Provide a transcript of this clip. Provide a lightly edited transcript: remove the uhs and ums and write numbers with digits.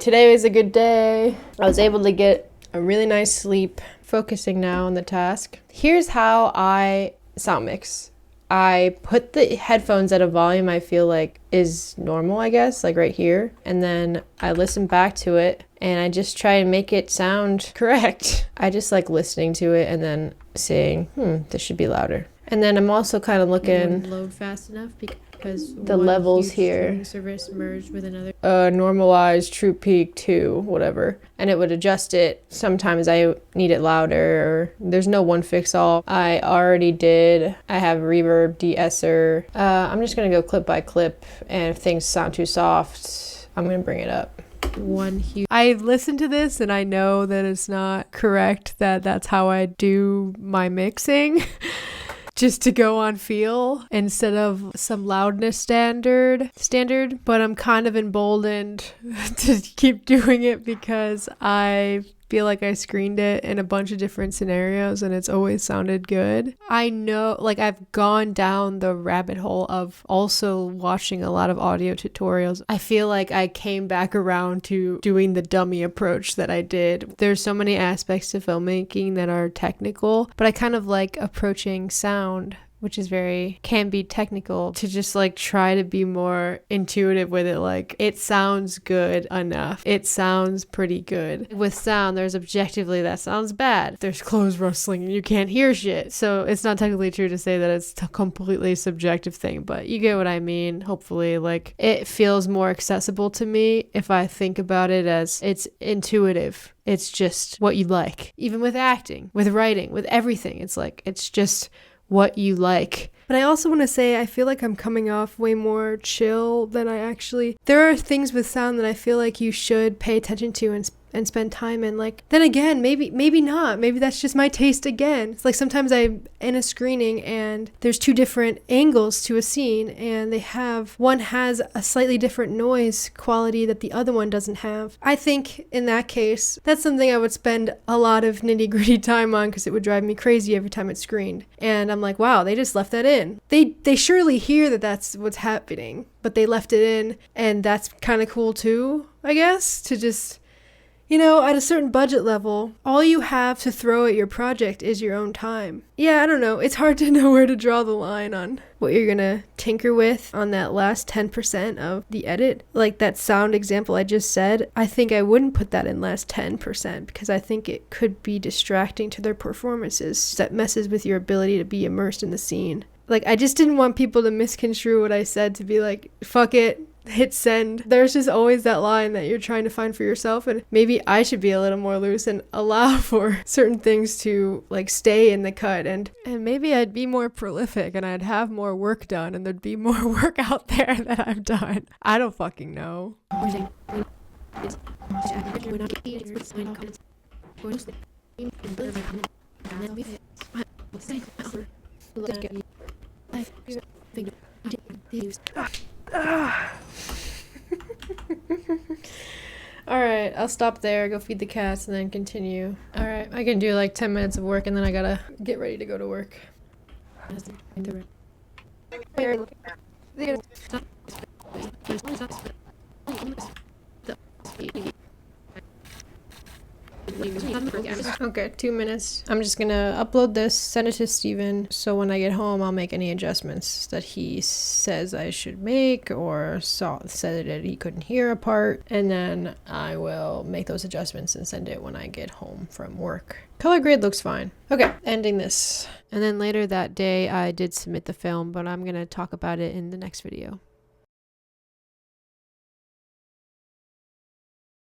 Today was a good day. I was able to get a really nice sleep. Focusing now on the task. Here's how I sound mix. I put the headphones at a volume I feel like is normal, I guess, like right here. And then I listen back to it and I just try and make it sound correct. I just like listening to it and then saying, this should be louder. And then I'm also kind of looking load fast enough because the levels here. Service merged with another. Normalized, true peak 2, whatever. And it would adjust it. Sometimes I need it louder or there's no one fix all. I already did. I have reverb, de-esser. I'm just going to go clip by clip, and if things sound too soft, I'm going to bring it up. I listened to this and I know that it's not correct, that that's how I do my mixing. Just to go on feel instead of some loudness standard, but I'm kind of emboldened to keep doing it because I feel like I screened it in a bunch of different scenarios and it's always sounded good. I know, like, I've gone down the rabbit hole of also watching a lot of audio tutorials. I feel like I came back around to doing the dummy approach that I did. There's so many aspects to filmmaking that are technical, but I kind of like approaching sound, which is can be technical, to just like try to be more intuitive with it. Like, it sounds good enough. It sounds pretty good. With sound, there's objectively that sounds bad. There's clothes rustling and you can't hear shit. So it's not technically true to say that it's a completely subjective thing, but you get what I mean. Hopefully, like, it feels more accessible to me if I think about it as it's intuitive. It's just what you like. Even with acting, with writing, with everything. It's like, it's just what you like. But I also want to say I feel like I'm coming off way more chill than I actually. There are things with sound that I feel like you should pay attention to and spend time in. Like, then again, maybe not. Maybe that's just my taste again. It's like sometimes I'm in a screening and there's 2 different angles to a scene and one has a slightly different noise quality that the other one doesn't have. I think in that case, that's something I would spend a lot of nitty-gritty time on because it would drive me crazy every time it's screened. And I'm like, wow, they just left that in. They surely hear that that's what's happening, but they left it in, and that's kind of cool too, I guess, to just, at a certain budget level, all you have to throw at your project is your own time. Yeah, I don't know. It's hard to know where to draw the line on what you're gonna tinker with on that last 10% of the edit. Like that sound example I just said, I think I wouldn't put that in last 10% because I think it could be distracting to their performances. That messes with your ability to be immersed in the scene. Like, I just didn't want people to misconstrue what I said to be like, fuck it, hit send. There's just always that line that you're trying to find for yourself, and maybe I should be a little more loose and allow for certain things to like stay in the cut, and maybe I'd be more prolific and I'd have more work done and there'd be more work out there that I've done. I don't fucking know. Alright, I'll stop there, go feed the cats, and then continue. Alright, I can do like 10 minutes of work and then I gotta get ready to go to work. Okay, 2 minutes. I'm just gonna upload this, send it to Steven, so when I get home I'll make any adjustments that he says I should make or said that he couldn't hear a part, and then I will make those adjustments and send it when I get home from work. Color grade looks fine. Okay, ending this. And then later that day I did submit the film, but I'm gonna talk about it in the next video.